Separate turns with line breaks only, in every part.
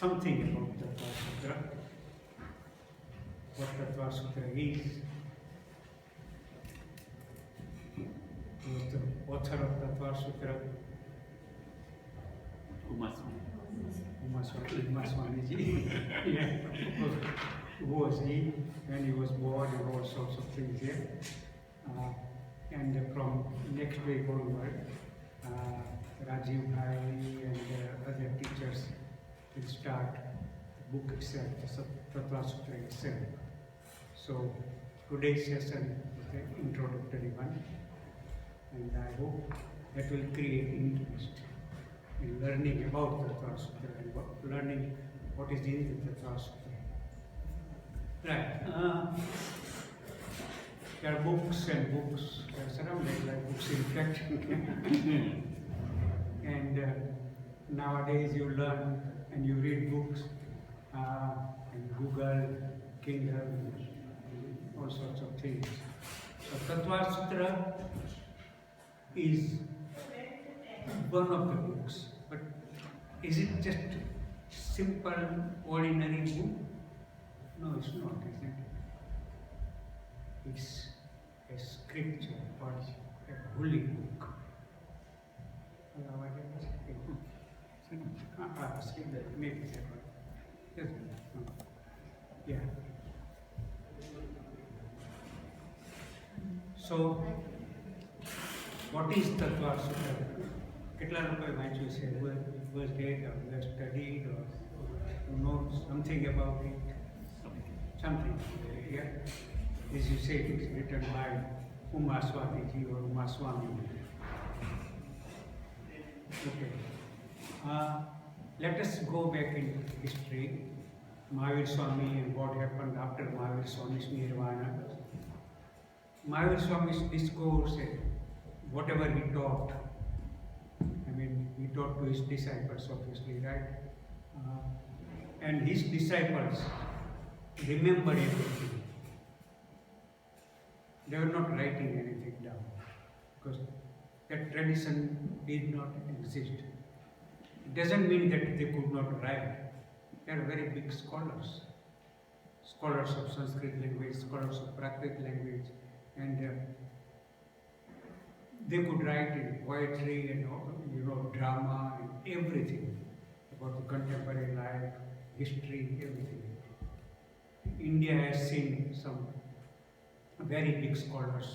something about Tattva Sutra, what Tattva Sutra is. Who was the author of Tattva Sutra? Uma Swamiji. Yeah. Who was he when he was born and all sorts of things here. And from next week onward, Rajiv Bhai and other teachers will start the book itself, the Tattva Sutra itself. So today's session is the introductory one, and I hope that will create interest in learning about the Tattva Sutra and learning what is in the Tattva Sutra. Right. There are books and books surrounded like books in fact. And nowadays you learn and you read books in Google, Kindle, all sorts of things. So Tattva Sutra is one of the books, but is it just simple, ordinary book? No, it's not, isn't it? It's a scripture or a holy book. Maybe yes. Yeah. So, what is Tattva Sutra? કેટલા લોકોએ વાંચ્યું છે? Was read or was studied or know something about it? Something, yeah. As you say, it's written by Uma Swamiji or Uma Swami. Okay. Let us go back in history. Mahavir Swami and what happened after Mahavir Swami's Nirvana. Mahavir Swami's discourse, whatever he taught, he taught to his disciples, obviously, right? And his disciples remembered everything. They were not writing anything down because that tradition did not exist. It doesn't mean that they could not write. They are very big scholars. Scholars of Sanskrit language, scholars of Prakrit language, and they could write in poetry and drama and everything about the contemporary life, history, everything. India has seen some very big scholars,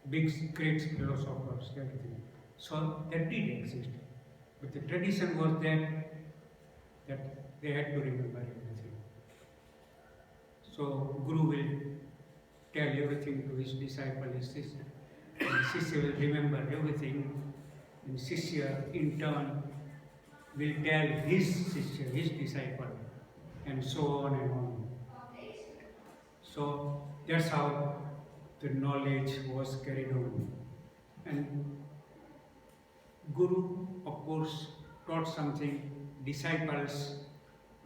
big, great philosophers, everything. So that did exist. But the tradition was that they had to remember everything. So Guru will tell everything to his disciple, his sister. And Shishya will remember everything, and Shishya in turn will tell his Shishya, his disciple, and so on and on. So that's how the knowledge was carried on. And Guru, of course, taught something. Disciples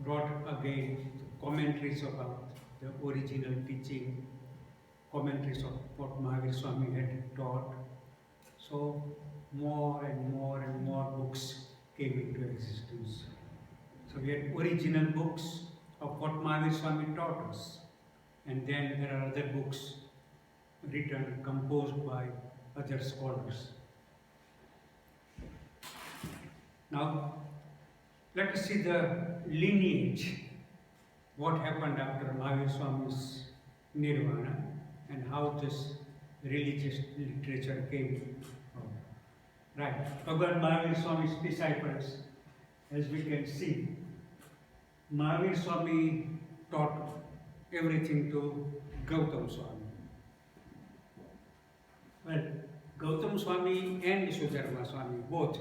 brought again commentaries about the original teaching, commentaries of what Mahavir Swami had taught. So more and more and more books came into existence. So we had original books of what Mahavir Swami taught us. And then there are other books written, composed by other scholars. Now, let us see the lineage, what happened after Mahavir Swami's Nirvana and how this religious literature came from. Right, Bhagavan Mahavir Swami's disciples, as we can see, Mahavir Swami taught everything to Gautam Swami. Well, Gautam Swami and Sudharma Swami both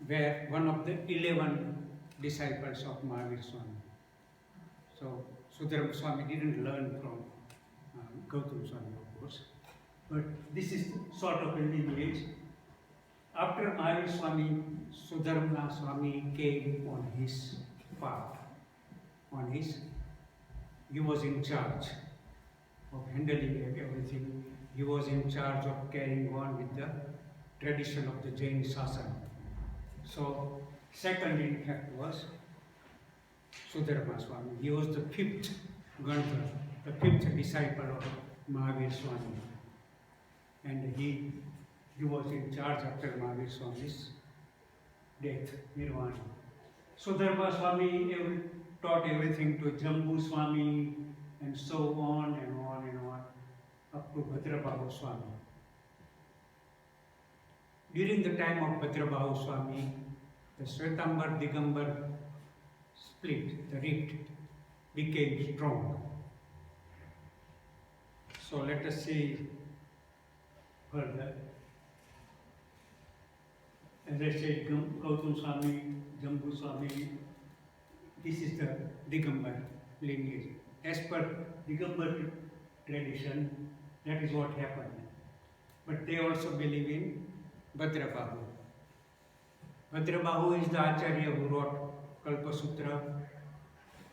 were one of the 11 disciples of Mahavir Swami. So Sudharma Swami didn't learn from Gautam Swami, of course, but this is sort of a lineage. After Mahavir Swami, Sudharma Swami came on his path. He was in charge of handling everything. He was in charge of carrying on with the tradition of the Jain Sasana. So, second in fact was Sudharma Swami. He was the fifth Ganadhar, the fifth disciple of Mahavir Swami. And he was in charge after Mahavir Swami's death, Nirvana. Sudharma Swami taught everything to Jambu Swami and so on and on and on, up to Bhadrabahu Swami. During the time of Bhadrabahu Swami, the Shwetambar Digambar split, the rift became strong. So let us see further. As I said, Gautam Swami, Jambu Swami, this is the Digambar lineage. As per Digambar tradition, that is what happened. But they also believe in Bhadrabahu. Bhadrabahu is the Acharya who wrote Kalpasutra,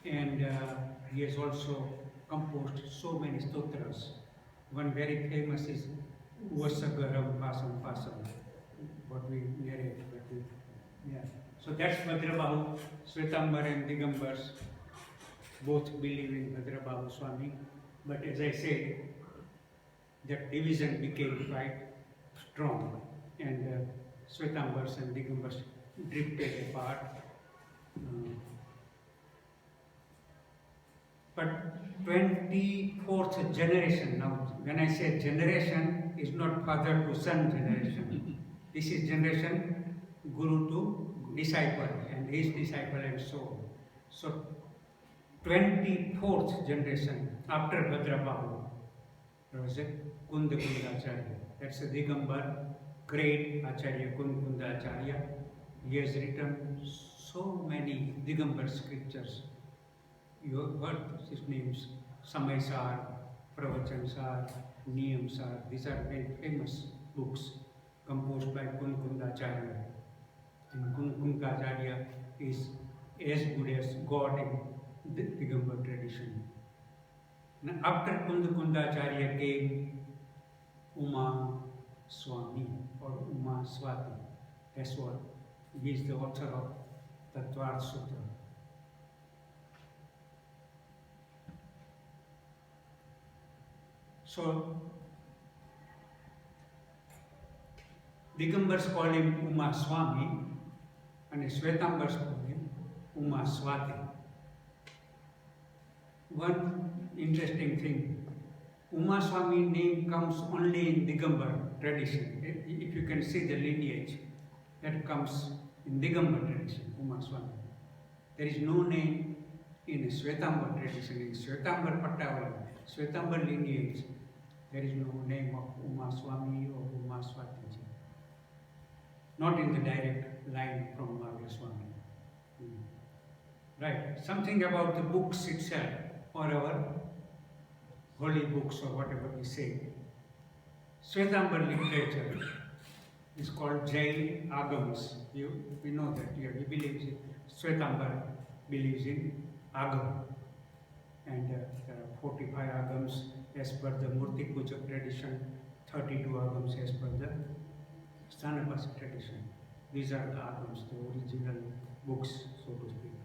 and he has also composed so many stotras. One very famous is Vasagaram Pasam Pasam, what we narrate. So that's Bhadrabahu. Shwetambar and Digambars both believe in Bhadrabahu Swami. But as I said, that division became quite strong, and Shwetambars and Digambars drifted apart. But 24th generation, now when I say generation, is not father to son generation. This is generation guru to disciple and his disciple and so on. So 24th generation after Bhadrabahu, there was a Kunda Acharya. That's a Digambar, great Acharya, Kunda Acharya. He has written so many Digambar scriptures. You have heard his names, Samaysar, Pravachan-sar, Niyam-sar. These are very famous books composed by Kunda Acharya. And Kunda Acharya is as good as God in the Digambar tradition. Now, after Kunda Acharya came Uma Swami or Uma Swati. That's what he is the author of Tattvartha Sutra. So Digambars call him Uma Swami and Shwetambars call him Uma Swati. One interesting thing, Uma Swami name comes only in Digambar tradition. If you can see the lineage, that comes in Digambar tradition, Uma Swami. There is no name in Shwetambar tradition, in Shwetambar Pattavala, Shwetambar lineage. There is no name of Uma Swami or Uma Swati. Not in the direct line from Mahavir Swami. Right. Something about the books itself, or our holy books, or whatever we say. Shwetambar literature is called Jain Agams. We know that. He believes in Shwetambar believes in Agam. And there are 45 Agams as per the Murti Puja tradition, 32 Agams as per the Stanapasa tradition. These are the Agams, the original books, so to speak.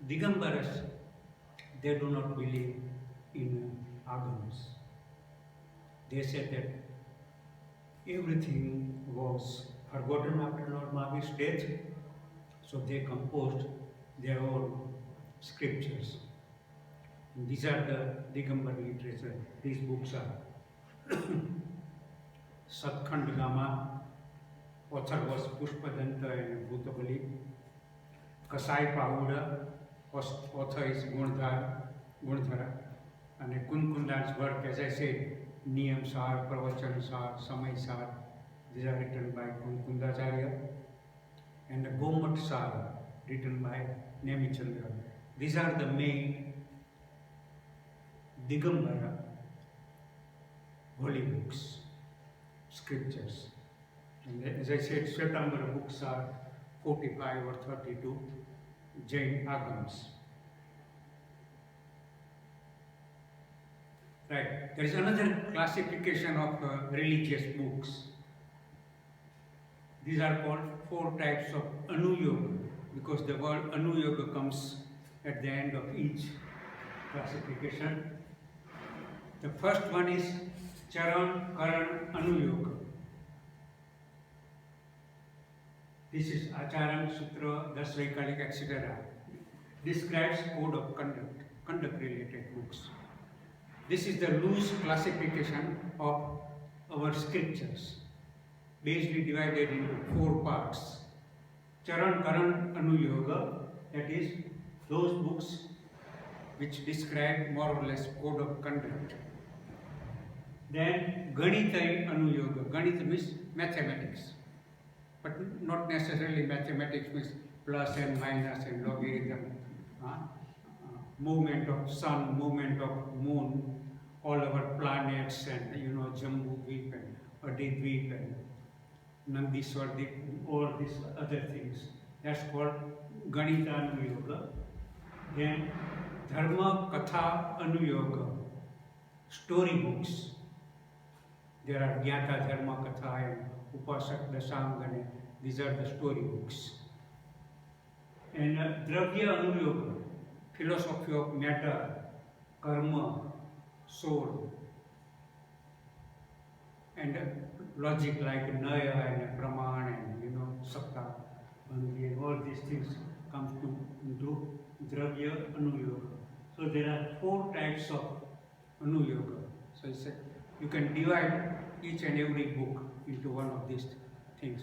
Digambaras, they do not believe in Agams. They said that everything was forgotten after Lord Mahavir's death, so they composed their own scriptures. And these are the Digambar literature. These books are Satkhandagama, author was Pushpadanta and Bhutabali. Kasai Pahuda, author is Gundhara. And Kunkundan's work, as I said, Niyam Sar, Pravachan Sar, Samay Sar, these are written by Kundacharya. And Gomat Sar, written by Nemichandra. These are the main Digambara holy books, scriptures. And as I said, Shwetambara books are 45 or 32 Jain Agams. Right. There is another classification of religious books. These are called 4 types of Anuyoga. We because the word Anuyoga comes at the end of each classification. The first one is Charan Karan Anuyoga. This is Acharan, Sutra, Das Vaikalik, etc. Describes code of conduct related books. This is the loose classification of our scriptures, basically divided into 4 parts. Charan Karan Anuyoga, that is, those books which describe more or less code of conduct. Then Ganita Anuyoga. Ganita means mathematics, but not necessarily mathematics means plus and minus and logarithm. Movement of sun, movement of moon, all our planets, and Jambu Dweep and Adidweep and Nandiswar Dweep, all these other things. That's called Ganita Anuyoga. Then Dharma Katha Anuyoga, story books. There are Gyata Dharma Katha and Upasak Dasangane. These are the story books. And Dravya Anuyoga, philosophy of matter, karma, soul, and logic like Naya and Praman and Sakta, and all these things come into Dravya Anuyoga. So there are 4 types of Anuyoga. So it's you can divide each and every book into one of these things.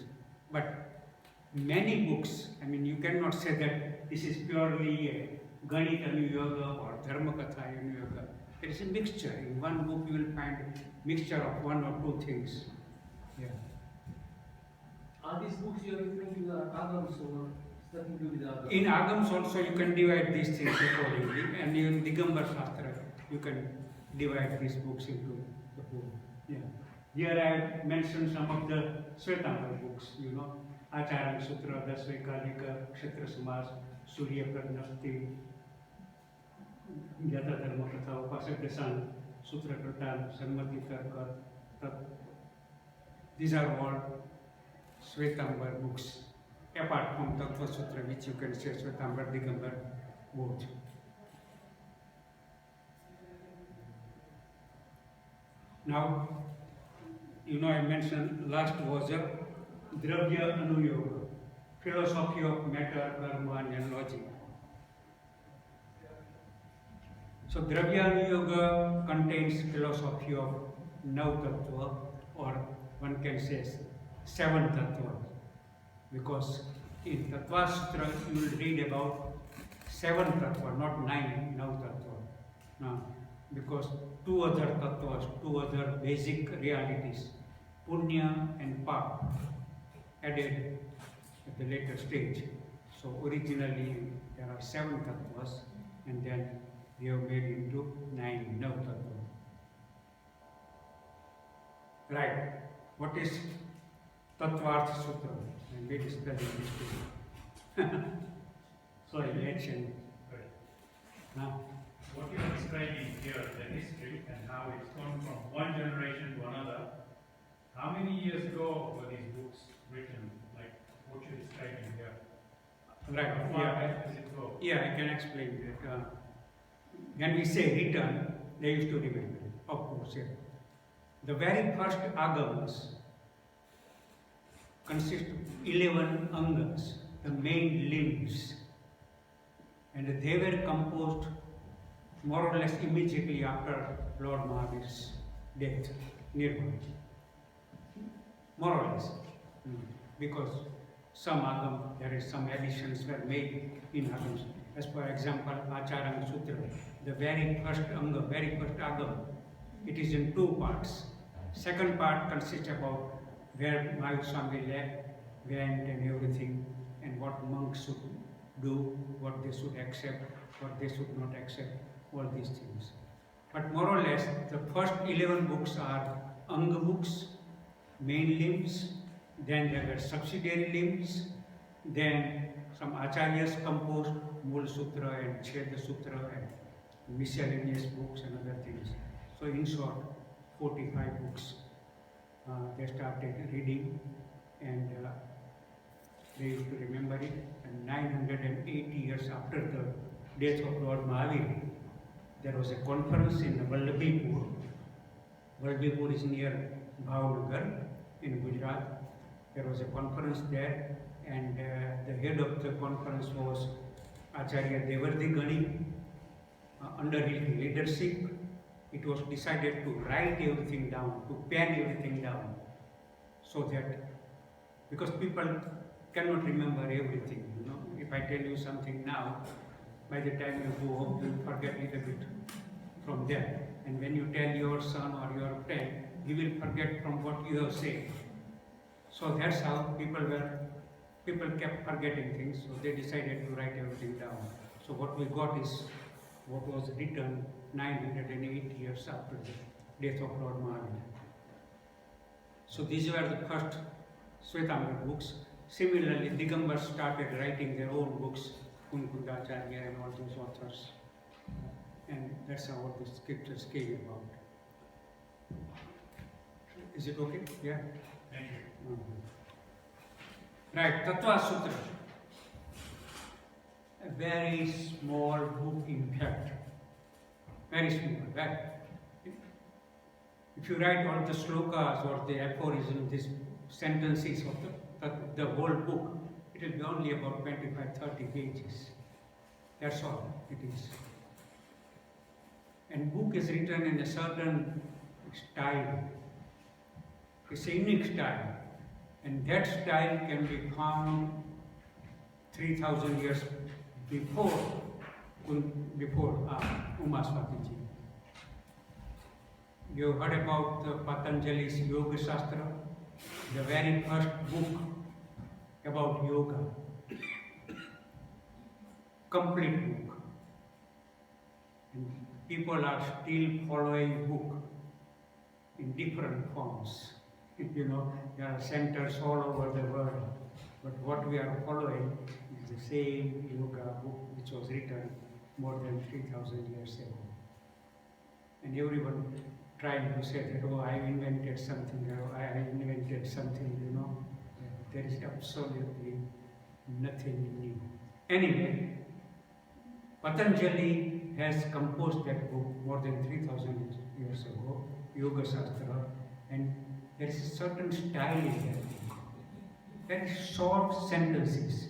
But many books, you cannot say that this is purely a Ganita Anuyoga or Dharmakatha Anuyoga. There is a mixture. In one book you will find a mixture of 1 or 2 things. Yeah.
Are these books you are referring to the Agams or nothing to do with the Agams?
In Agams also you can divide these things accordingly, and in Digambar Shastra you can divide these books into the whole. Yeah. Here I have mentioned some of the Svetambar books, Acharan Sutra, Das Vaikalika, Kshetra Samas, Surya Pragnapti, Gyata Dharma Katha, Upasak Dasan, Sutra Kratan, Sarmati Tarka. These are all Svetambar books, apart from Tattva Sutra, which you can say Svetambar, Digambar, both. Now, I mentioned last was a Dravya Anuyoga, philosophy of matter, karma, and logic. So Dravya Anuyoga contains philosophy of Nav Tattva, or one can say 7 Tattva, because in Tattva Sutra you will read about 7 Tattva, not 9 Nav Tattva. Now, because 2 other Tattvas, 2 other basic realities, Punya and Pap, added at the later stage. So originally there are 7 Tattvas, and then they are made into 9 Nav Tattva. Right. What is Tattvartha Sutra? And we will study this today. Sorry, action. Now,
what you are describing here, the history and how it's gone from one generation to another. How many years ago were these books written, like what you're describing here?
right.
How far
Yeah.
back does it go?
Yeah, I can explain that. When we say written, they used to remain, of course. Yeah. The very first Agams consist of 11 Angas, the main limbs, and they were composed more or less immediately after Lord Mahavir's death, Nirvana. More or less. Because some Agam, there is some additions were made in Agams. As for example, Acharanga Sutra, the very first Anga, very first Agam, it is in 2 parts. Second part consists about where Mahaswami went and everything, and what monks should do, what they should accept, what they should not accept, all these things. But more or less, the first 11 books are Anga books, main limbs, then there were subsidiary limbs, then some acharyas composed Mool Sutra and Cheda Sutra and miscellaneous books and other things. So in short, 45 books they started reading, and they used to remember it. And 980 years after the death of Lord Mahavir, there was a conference in Vallabhipur. Vallabhipur is near Bhavnagar in Gujarat. There was a conference there, and the head of the conference was Acharya Devardi Gani. Under his leadership, it was decided to write everything down, to pen everything down, so that, because people cannot remember everything, you know. If I tell you something now, by the time you go home, you will forget a little bit from there. And when you tell your son or your friend, he will forget from what you have said. So that's how people kept forgetting things, so they decided to write everything down. So what we got is what was written 908 years after the death of Lord Mahavir. So these were the first Shwetambar books. Similarly, Digambar started writing their own books, Kunkundacharya and all those authors. And that's how the scriptures came about. Is it okay? Yeah?
Thank you.
Right, Tattva Sutra. A very small book, in fact. Very small, right? If you write all the slokas or the aphorisms, these sentences of the whole book, it will be only about 25-30 pages. That's all it is. And book is written in a certain style. It's a unique style. And that style can be found 3,000 years before Uma Swati ji. You heard about the Patanjali's Yoga Shastra, the very first book about yoga. Complete book. And people are still following book in different forms. You know, there are centers all over the world, but what we are following is the same yoga book which was written more than 3,000 years ago. And everyone trying to say that, oh, I invented something, or I invented something, you know. There is absolutely nothing new. Anyway, Patanjali has composed that book more than 3,000 years ago, Yoga Shastra, and there is a certain style in that book. Very short sentences.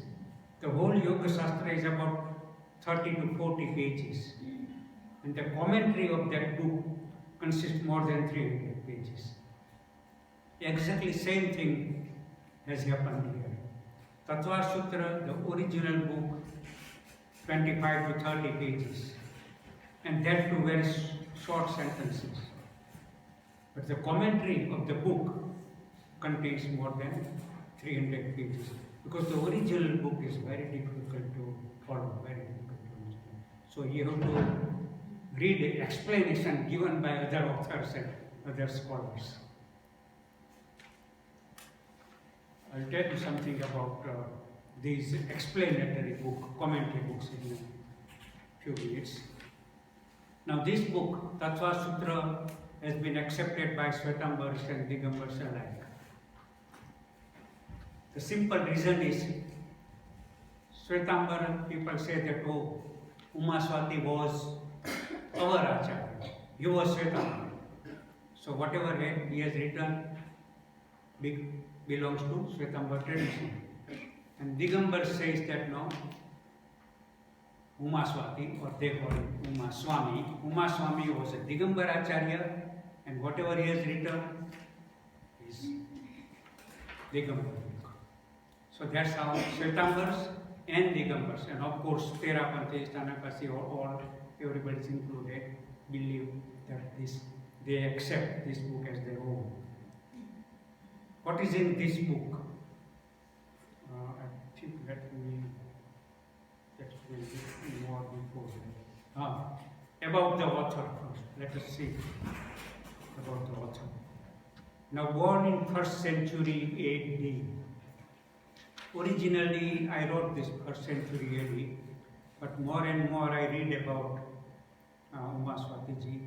The whole Yoga Shastra is about 30 to 40 pages. And the commentary of that book consists more than 300 pages. Exactly same thing has happened here. Tattva Sutra, the original book, 25 to 30 pages. And that too very short sentences. But the commentary of the book contains more than 300 pages. Because the original book is very difficult to follow, very difficult to understand. So you have to read the explanation given by other authors and other scholars. I'll tell you something about these explanatory book, commentary books in a few minutes. Now this book, Tattva Sutra, has been accepted by Shwetambars and Digambars alike. The simple reason is, Shwetambar people say that, oh, Uma Swati was our Acharya. He was Shwetambar. So whatever he has written belongs to Shwetambar tradition. And Digambar says that no, Uma Swati, or they call it Uma Swami. Uma Swami was a Digambar Acharya, and whatever he has written is Digambar. So that's how Shwetambars and Digambars, and of course Therapanthis, Tanakasi, all everybody is included, believe that they accept this book as their own. What is in this book? I think let me explain it more before that. About the author first. Let us see about the author. Now, born in 1st century AD. Originally, I wrote this 1st century AD, but more and more I read about Uma Swati ji.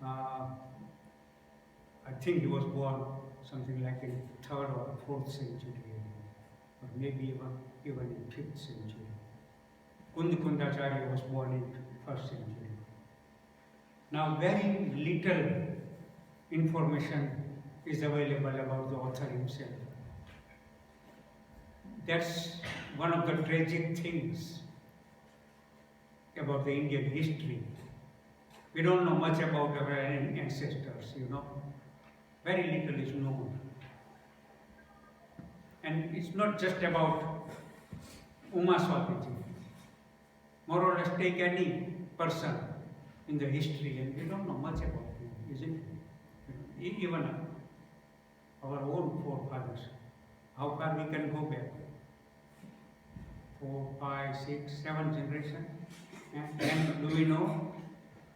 I think he was born something like in 3rd or 4th century AD. or maybe even in 5th century. Kundacharya was born in 1st century. Now very little information is available about the author himself. That's one of the tragic things about the Indian history. We don't know much about our ancestors, you know. Very little is known. And it's not just about Uma Swatiji. More or less take any person in the history and we don't know much about him, isn't it? Even our own forefathers. How far we can go back? 4, 5, 6, 7 generations. And do we know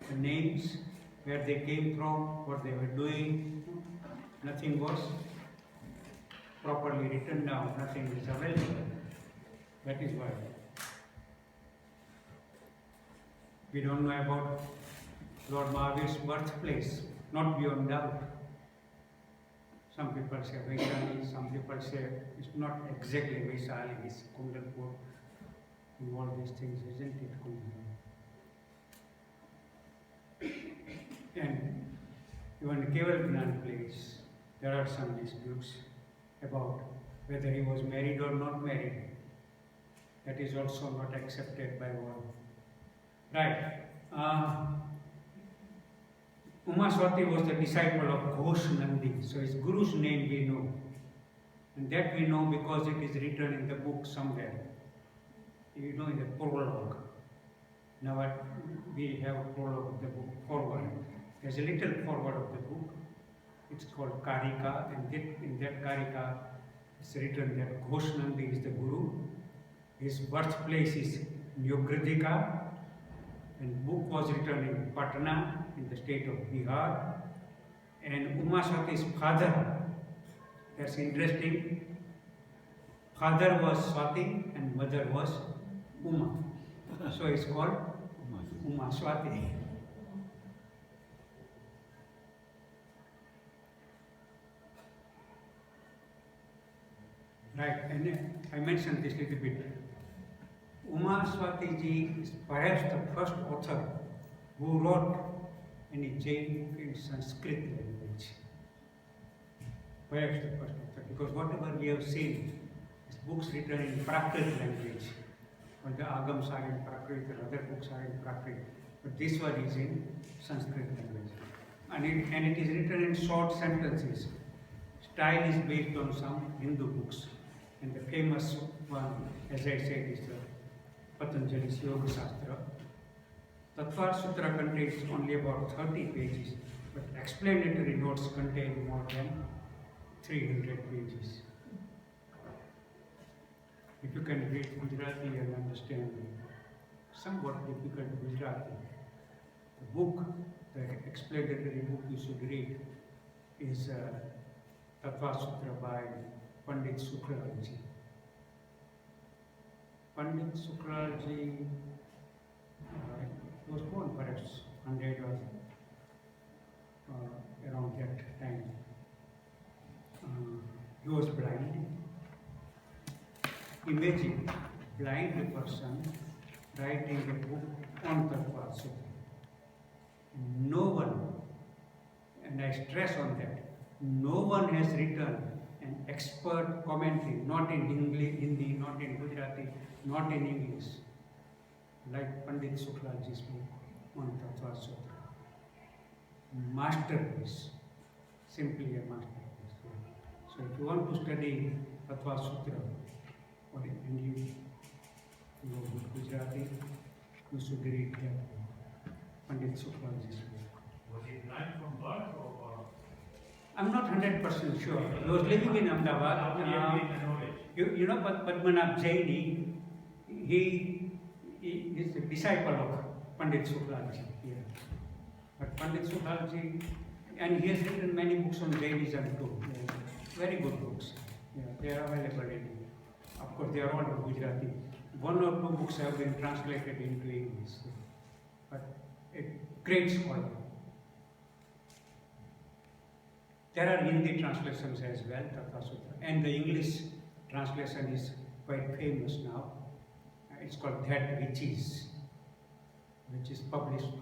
the names, where they came from, what they were doing? Nothing was properly written down, nothing is available. That is why. We don't know about Lord Mahavir's birthplace, not beyond doubt. Some people say Vaishali, some people say it's not exactly Vaishali, it's Kundalpur. And all these things, isn't it, Kundalpur? And even Keval Gnan place, there are some disputes about whether he was married or not married. That is also not accepted by all. Right. Uma Swati was the disciple of Ghosh Nandi, so his guru's name we know. And that we know because it is written in the book somewhere. You know, in the prologue. Now we have a prologue of the book, forward. There's a little forward of the book. It's called Karika, and in that Karika it's written that Ghosh Nandi is the guru. His birthplace is Nyogradhika, and book was written in Patna, in the state of Bihar. And Uma Swati's father, that's interesting, father was Swati and mother was Uma. So it's called Uma Swati. Right, and I mentioned this little bit. Uma Swati ji is perhaps the first author who wrote any Jain book in Sanskrit language. Perhaps the first author, because whatever we have seen is books written in Prakrit language, or the Agams are in Prakrit, or other books are in Prakrit, but this one is in Sanskrit language. And it is written in short sentences. Style is based on some Hindu books, and the famous one, as I said, is the Patanjali's Yoga Shastra. Tattva Sutra contains only about 30 pages, but explanatory notes contain more than 300 pages. If you can read Gujarati and understand somewhat difficult Gujarati, the book, the explanatory book you should read is Tattva Sutra by Pandit Sukhralji. Pandit Sukhralji was born perhaps 100 or around that time. He was blind. Imagine blind person writing a book on Tattva Sutra. No one, and I stress on that, no one has written an expert commentary, not in English, Hindi, not in Gujarati, not in English, like Pandit Sukhralji's book on Tattva Sutra. Masterpiece, simply a masterpiece. So if you want to study Tattva Sutra, or and you know Gujarati, you should read that book, Pandit Sukhralji's book.
Was he blind from birth or?
I'm not 100% sure. He was living in Ahmedabad.
How would he have gained the knowledge?
You know, Padmanabh Jaini, he is a disciple of Pandit Sukhralji. Yeah. But Pandit Sukhralji, and he has written many books on Jainism too. Yeah. Very good books. Yeah, they are available in, of course, they are all in Gujarati. 1 or 2 books have been translated into English. But a great scholar. There are Hindi translations as well, Tattva Sutra, and the English translation is quite famous now. It's called That Which Is, which is published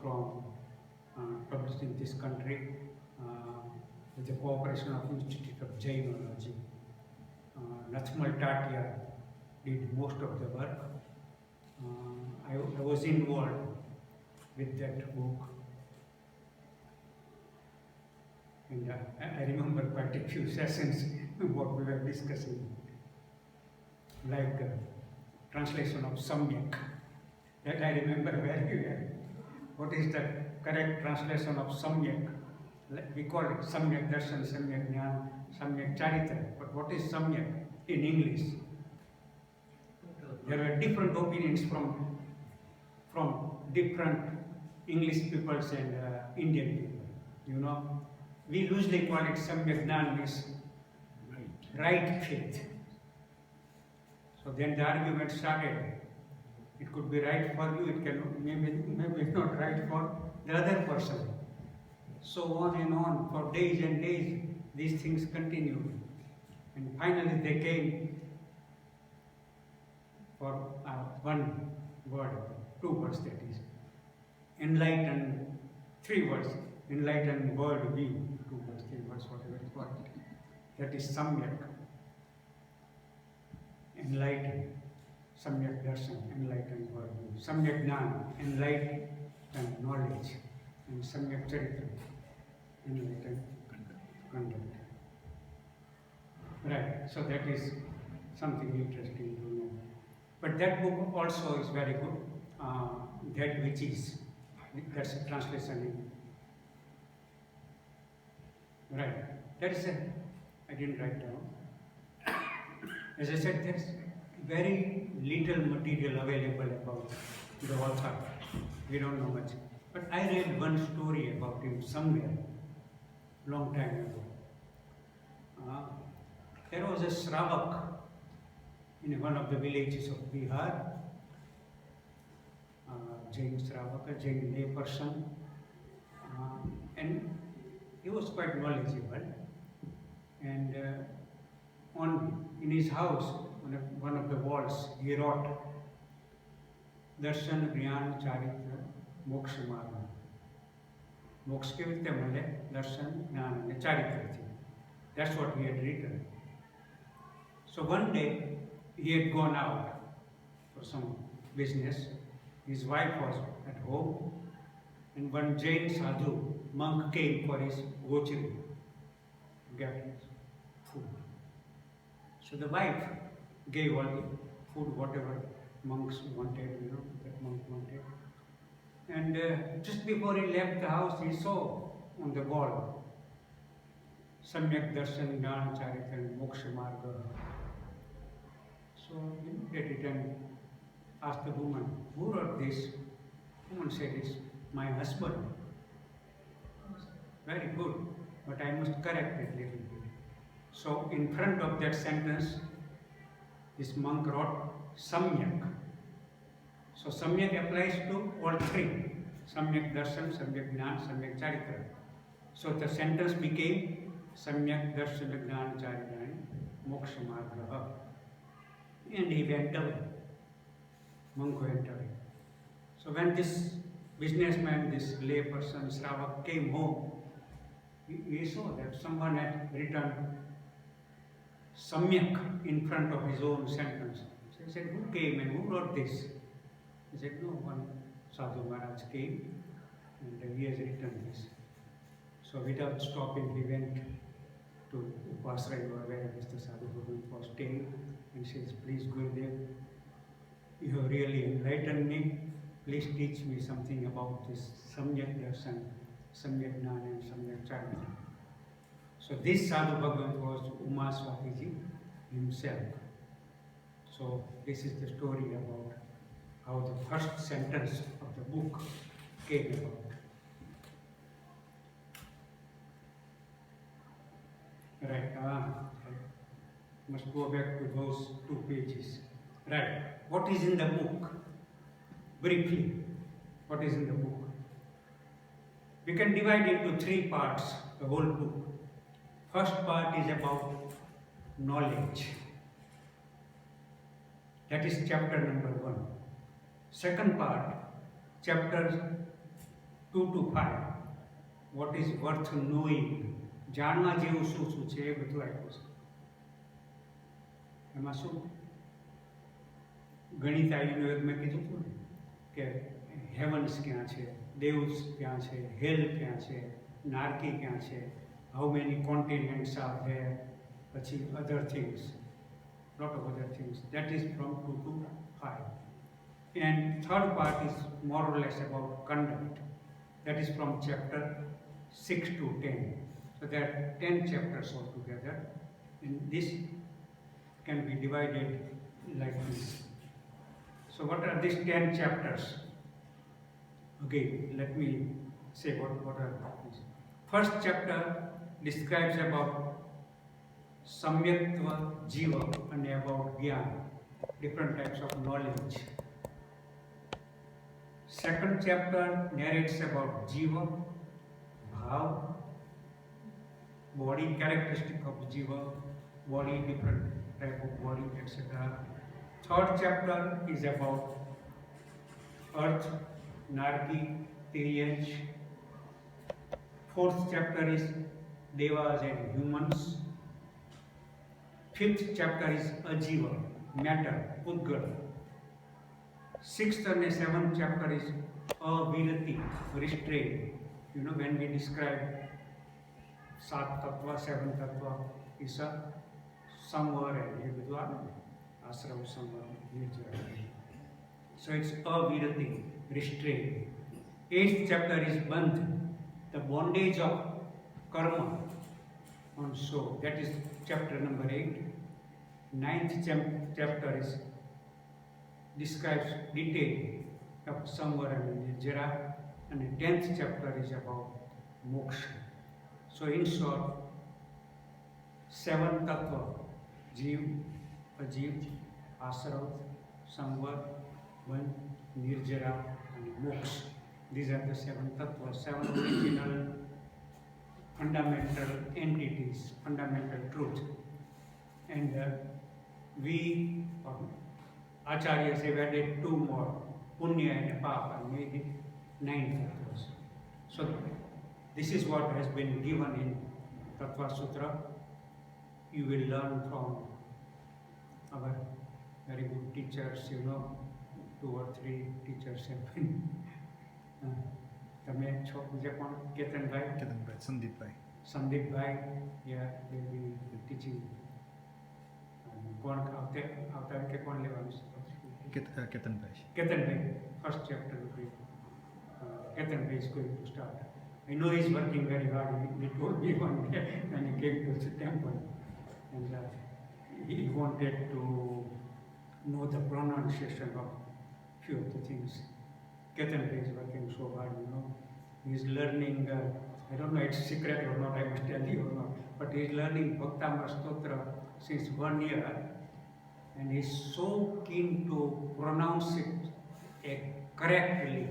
in this country with the cooperation of Institute of Jainology. Nathmal Tatia did most of the work. I was involved with that book, and I remember quite a few sessions what we were discussing, like translation of Samyak. That I remember very well. What is the correct translation of Samyak? We call it Samyak Darshan, Samyak Jnana, Samyak Charitra. But what is Samyak in English? There were different opinions from different English peoples and Indian people. You know, we usually call it Samyak Jnana, means right faith. So then the argument started. It could be right for you, it can maybe not right for the other person. So on and on, for days and days, these things continued. And finally they came for one word, 2 words that is. Enlightened, 3 words, enlightened world view, 2 words, 3 words, whatever it's called. That is Samyak. Enlightened. Samyak Darshan, enlightened world view. Samyak Jnana, enlightened knowledge. And Samyak Charitra, enlightened conduct. Right, so that is something interesting to know. But that book also is very good. That Which Is, that's a translation in. Right, that is I didn't write down. As I said, there's very little material available about the author. We don't know much. But I read one story about him somewhere, long time ago. There was a Shravak in one of the villages of Bihar, Jain Shravak, a Jain lay person, and he was quite knowledgeable. And in his house, on one of the walls, he wrote Darshan, Jnana, Charitra, Moksha Marga. Moksha ke vitte male, Darshan, Jnana, and Charitra. That's what he had written. So one day, he had gone out for some business. His wife was at home, and one Jain sadhu, monk, came for his gochari to get his food. So the wife gave all the food, whatever monks wanted, that monk wanted. And just before he left the house, he saw on the wall, Samyak Darshan, Jnana, Charitra, and Moksha Marga. So he looked at it and asked the woman, who wrote this? The woman said, it's my husband. Very good, but I must correct it a little bit. So in front of that sentence, this monk wrote Samyak. So Samyak applies to all 3. Samyak Darshan, Samyak Jnana, Samyak Charitra. So the sentence became Samyak Darshan, Jnana, Charitra, and Moksha Marga. And he went away. Monk went away. So when this businessman, this lay person, Shravak, came home, he saw that someone had written Samyak in front of his own sentence. So he said, who came and who wrote this? He said, no, one Sadhu Maharaj came and he has written this. So without stopping, he went to Upasraya, where Mr. Sadhu was staying, and says, please Gurudev, you have really enlightened me. Please teach me something about this Samyak Darshan, Samyak Jnana, and Samyak Charitra. So this Sadhu Bhagavan was Uma Swamiji himself. So this is the story about how the first sentence of the book came about. Right, I must go back to those 2 pages. Right, what is in the book? Briefly, what is in the book? We can divide into 3 parts, the whole book. First part is about knowledge. That is chapter number 1. Second part, chapters 2 to 5. What is worth knowing? જાણવા જેવું શું શું છે એ બધું આપ્યું છે. એમાં શું ગણિત આયુર્વેદ મેં કીધું હતું ને કે હેવન્સ ક્યાં છે, દેવ્સ ક્યાં છે, હેલ ક્યાં છે, નારકી ક્યાં છે, how many continents are there, પછી other things, lot of other things. That is from 2 to 5. And third part is more or less about conduct. That is from chapter 6 to 10. So there are 10 chapters altogether. And this can be divided like this. So what are these 10 chapters? Okay, let me say what are these. First chapter describes about Samyaktva Jiva and about Gyan, different types of knowledge. Second chapter narrates about Jiva, Bhav, body characteristic of Jiva, body, different type of body, etc. Third chapter is about Earth, Narki, Teyaj. Fourth chapter is Devas and humans. Fifth chapter is Ajiva, matter, Udgal. Sixth and seventh chapter is Avirati, restraint. You know, when we describe Sat Tattva, Seven Tattva, is a somewhere and Asram somewhere. So it's Avirati, restraint. Eighth chapter is Bandh, the bondage of karma on soul. That is chapter number 8. Ninth chapter is describes detail of Samvara and Nirjara, and the 10th chapter is about moksha. So in short, 7 tattva, Jeev, Ajeev, Asrav, Samvar, Van, Nirjara and moksha. These are the 7 tattvas, 7 original fundamental entities, fundamental truth. And we, Acharyas, have added 2 more, Punya and Papa, and made it 9 tattvas. So this is what has been given in Tattva Sutra. You will learn from our very good teachers, you know, 2 or 3 teachers have been. તમે છો બીજા કોણ? કેતનભાઈ, સંદીપભાઈ, yeah, they will be teaching. કોણ આવતા કે કોણ લેવાનું છે? કેતનભાઈ, first chapter will be Ketanbhai is going to start. I know he is working very hard. He told me one day when he came to the temple, and he wanted to know the pronunciation of few of the things. Ketanbhai is working so hard, you know. He is learning, I don't know it's secret or not, I must tell you or not, but he is learning Bhaktamar Stotra since 1 year, and he is so keen to pronounce it correctly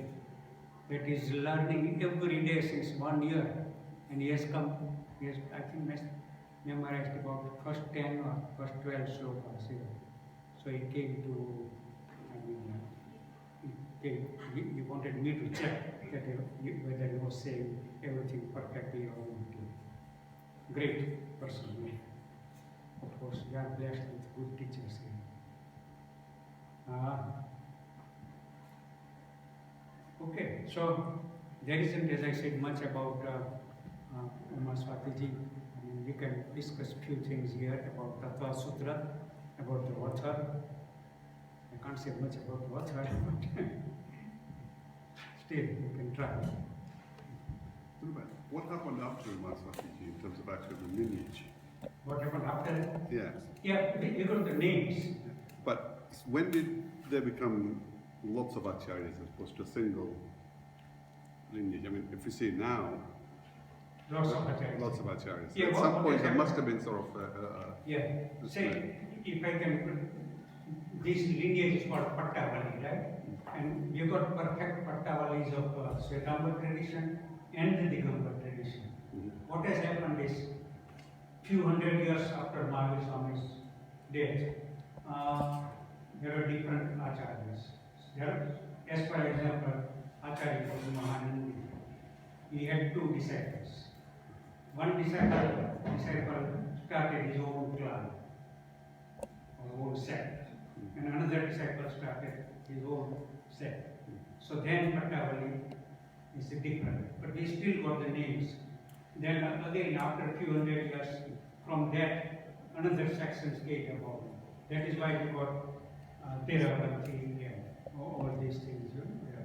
that he is learning every day since 1 year, and he has I think memorized about first 10 or first 12 slokas here. So he came to, he wanted me to check that whether he was saying everything perfectly or not. Great person. Of course, we are blessed with good teachers here. Okay, so there isn't, as I said, much about Uma Swatiji. I mean, we can discuss few things here about Tattva Sutra, about the author. I can't say much about the author, but still, you can try.
What happened after Uma Swatiji in terms of actually the lineage?
What happened after?
Yes.
Yeah, you got the names.
But when did there become lots of acharyas as opposed to a single lineage? I mean, if we see now,
Lots of acharyas.
lots of acharyas.
Yeah,
At
what-
some
what
point, there
happened?
must have been sort of
Yeah, say, if I can, this lineage is called Pattavali, right? And you got perfect Pattavalis of Svetambara tradition and the Digambar tradition. What has happened is, few hundred years after Mahavir Swami's death, there are different acharyas. As for example, Acharya Mahanandi, he had two disciples. One disciple started his own clan, or own sect, and another disciple started his own sect. So then Pattavali is different, but we still got the names. Then again, after a few hundred years, from that, another sections came about. That is why we got Theravati and all these things,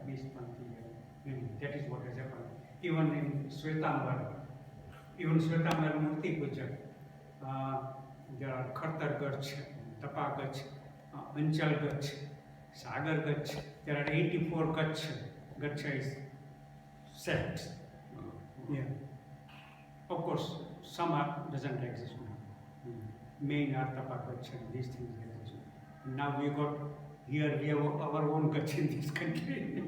Nishpanti, and that is what has happened. Even in Svetambar Murti Puja, there are Khartar Gach, Tapa Gach, Anchal Gach, Sagar Gach. There are 84 Gachas sects. Yeah. Of course, some doesn't exist now. Main are Tapa Gach and these things exist. Now we got here we have our own Gach in this country.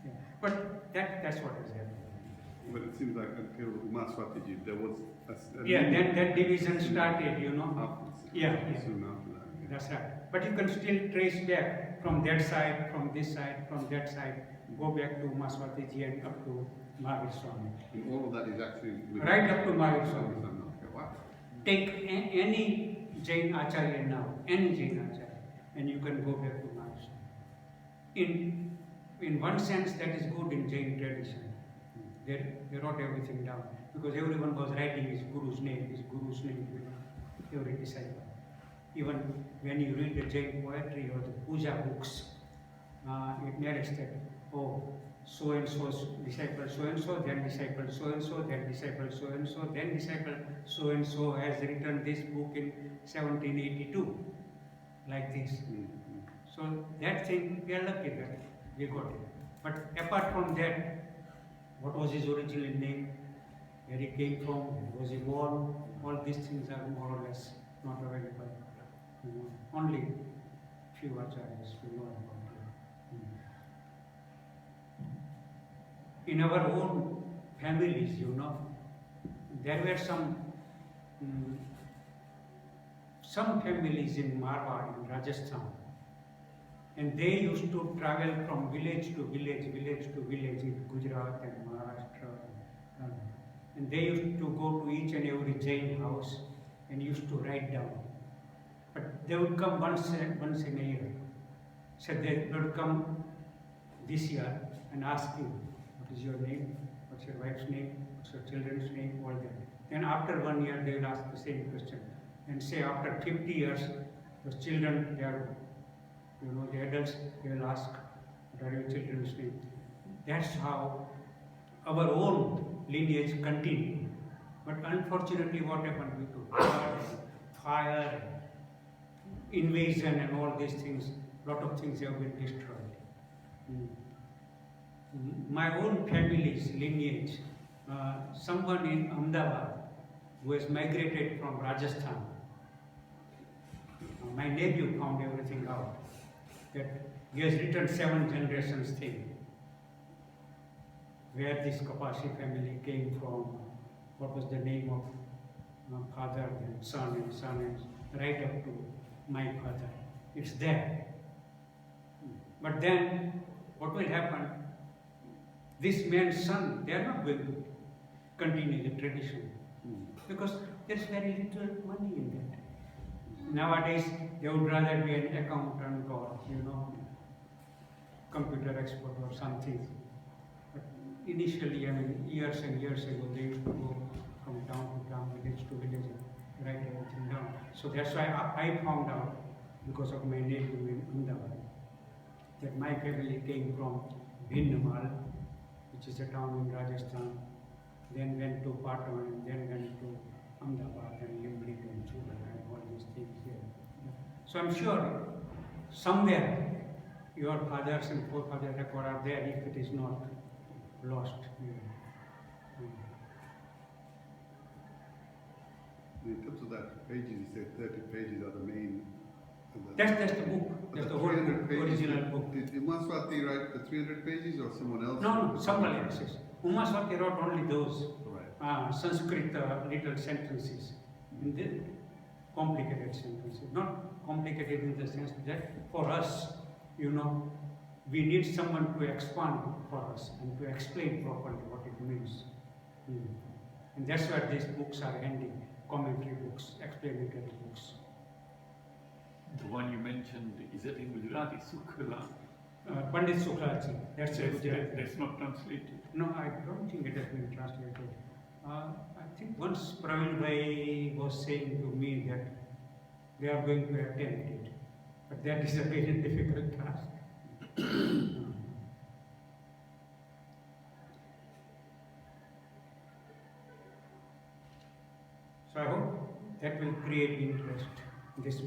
Yeah. But that's what is happening.
But it seems like until Maswatiji, there was
Yeah, then that division started, you know.
After,
Yeah.
soon after that. Yeah.
That's right. But you can still trace back from that side, from this side, from that side, go back to Maswatiji and up to Mahavir Swami.
And all of that is actually
Right up to Mahavir Swami.
Okay, wow.
Take any Jain Acharya now, any Jain Acharya, and you can go back to Mahavir Swami. In one sense, that is good in Jain tradition. They wrote everything down because everyone was writing his guru's name with every disciple. Even when you read the Jain poetry or the puja books, it narrates that, oh, so and so's disciple so and so, then disciple so and so, then disciple so and so, then disciple so and so has written this book in 1782, like this. So that thing, we are lucky that we got it. But apart from that, what was his original name? Where he came from? Was he born? All these things are more or less not available. Only few acharyas we know about it. In our own families, there were some families in Marwar, in Rajasthan, and they used to travel from village to village in Gujarat and Maharashtra. And they used to go to each and every Jain house and used to write down. But they would come once in a year. So they would come this year and ask you, what is your name? What's your wife's name? What's your children's name? All that. Then after 1 year, they will ask the same question. And say after 50 years, the children, they are, the adults, they will ask, what are your children's name? That's how our own lineage continued. But unfortunately, what happened due to flood, fire, invasion and all these things, lot of things have been destroyed. My own family's lineage, someone in Ahmedabad who has migrated from Rajasthan, my nephew found everything out, that he has written 7 generations thing, where this Kapasi family came from, what was the name of father, then son, and right up to my father. It's there. But then, what will happen? This man's son, they are not going to continue the tradition because there's very little money in that. Nowadays, they would rather be an accountant or, computer expert or something. But initially, years and years ago, they used to go from town to town, village to village, and write everything down. So that's why I found out, because of my nephew in Ahmedabad, that my family came from Bhinnamal, which is a town in Rajasthan, then went to Patan, and then went to Ahmedabad and Limerick and Chula and all these things here. So I'm sure somewhere your fathers and forefathers record are there if it is not lost.
In terms of that pages, you said 30 pages are the main.
That's the book. That's the whole book, original book.
Did Umaswati write the 300 pages or someone else?
No, somebody else. Umaswati wrote only those
Right.
Sanskrit little sentences. And then complicated sentences. Not complicated in the sense that for us, you know, we need someone to expand for us and to explain properly what it means. And that's where these books are handy, commentary books, explanatory books.
The one you mentioned, is that in Gujarati, Sukhla?
Pandit Sukhlaji, that's a Gujarati.
That's not translated.
No, I don't think it has been translated. I think once Praveen Bhai was saying to me that they are going to attempt it, but that is a very difficult task. So I hope that will create interest. This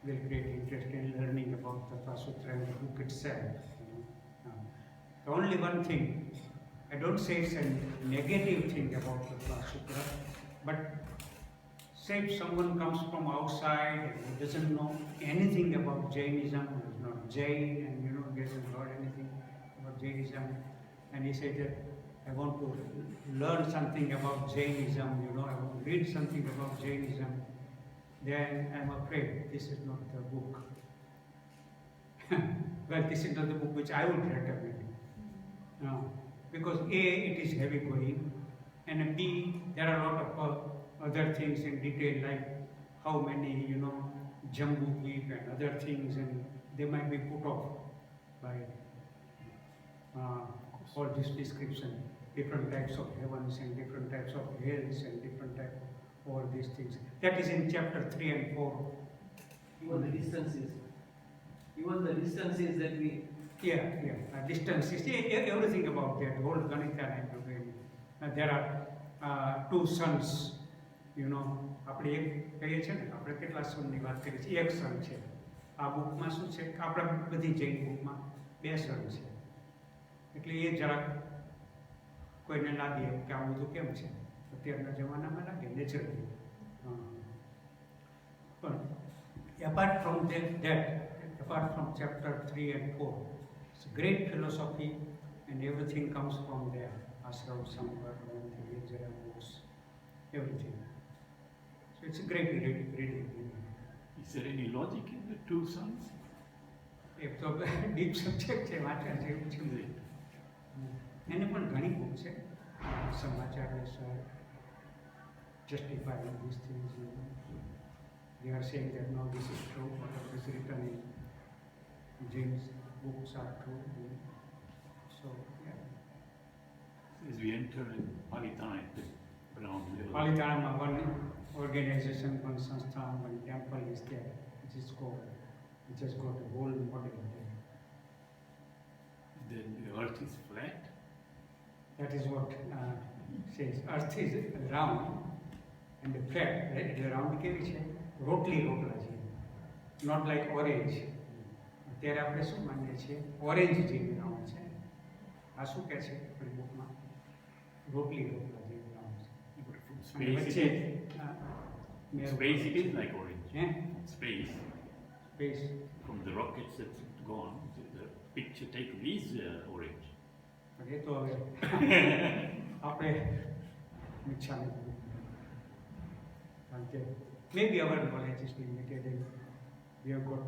will create interest in learning about the Tattva Sutra and the book itself. The only one thing, I don't say it's a negative thing about the Tattva Sutra, but say if someone comes from outside and doesn't know anything about Jainism, who is not Jain and hasn't heard anything about Jainism, and he says that I want to learn something about Jainism, I want to read something about Jainism, then I'm afraid this is not the book. Well, this is not the book which I would recommend. Because A, it is heavy going, and B, there are a lot of other things in detail, like how many, Jambu Dweep and other things, and they might be put off by all this description, different types of heavens and different types of hells and different types of all these things. That is in chapter 3 and 4.
Even the distances. Even the distances that we...
Distances, everything about that, whole Ganita and Yoga. There are two suns, આપણે એક કહીએ છીએ ને, આપણે કેટલા સનની વાત કરીએ છીએ, એક સન છે. આ બુકમાં શું છે, આપણા બધી જૈન બુકમાં બે સન છે. એટલે એ જરાક કોઈને લાગે કે આ બધું કેમ છે, અત્યારના જમાનામાં લાગે નેચરલી. પણ apart from chapter 3 and 4, it's a great philosophy and everything comes from there. Ashram, Sampradaya, Vijaya books, everything. So it's a great reading.
Is there any logic in the two sons?
એક તો deep subject છે, વાંચવા જેવું છે. એને પણ ઘણી book છે, સમાચાર justifying these things. They are saying that no, this is true, whatever is written in James books are true. So, yeah.
As we enter in Palitana at the ground level.
Palitana, one organization, one sansthan, one temple is there, which is called, which has got a whole model there.
Then the earth is flat.
That is what says. Earth is round and flat. Right? The round કેવી છે? રોટલી છે. Not like orange. અત્યારે આપણે શું માનીએ છીએ? Orange જેવી રાઉન્ડ છે. આ શું કહે છે આપણી બુકમાં? રોટલી જેવી રાઉન્ડ છે.
From
અને
space,
વચ્ચે
space it is like orange.
હે?
Space.
Space.
From the rockets that's gone, the picture taken is orange.
એ તો હવે આપણે ઈચ્છા નથી. કારણ કે maybe our knowledge is limited and we have got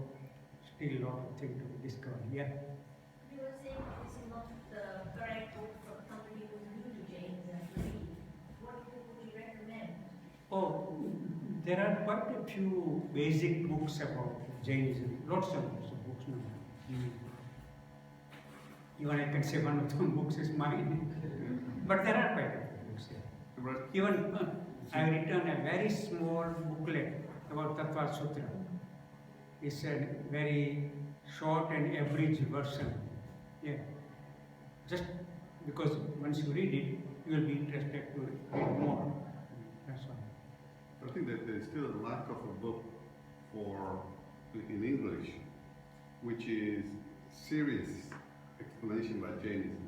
still a lot of things to discover. Yeah.
You were saying this is not the correct book for somebody who is new to Jainism to read. What book would you recommend?
Oh, there are quite a few basic books about Jainism. Lots of books now. Even I can say one of those books is mine. But there are quite a few books here. Even I have written a very small booklet about Tattva Sutra. It's a very short and abridged version. Yeah. Just because once you read it, you will be interested to read more. That's all.
I think that there is still a lack of a book in English, which is serious explanation by Jainism,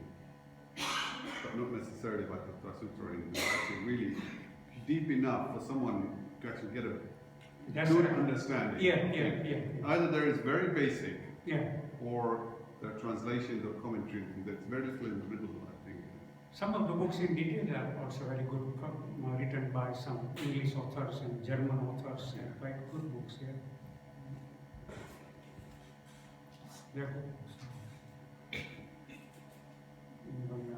but not necessarily by Tattva Sutra, and actually really deep enough for someone to actually get a good understanding.
Yeah.
Either there is very basic,
Yeah.
or there are translations or commentaries that's very little in the middle, I think.
Some of the books in detail are also very good, written by some English authors and German authors, and quite good books here. They're good books. Even,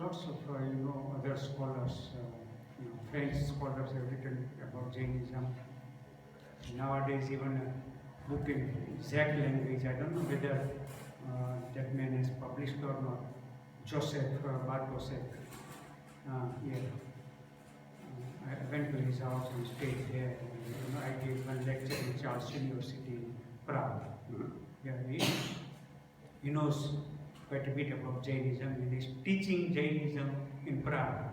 lots of other scholars, French scholars have written about Jainism. Nowadays, even a book in Czech language, I don't know whether that man has published or not, Joseph Bartosek. Yeah. I went to his house and stayed there. I gave one lecture in Charles University in Prague. Yeah, he knows quite a bit about Jainism, and he's teaching Jainism in Prague.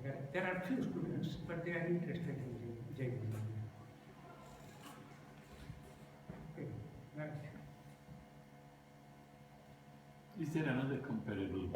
Yeah. There are few students, but they are interested in Jainism. Okay. Right.
Is there another comparable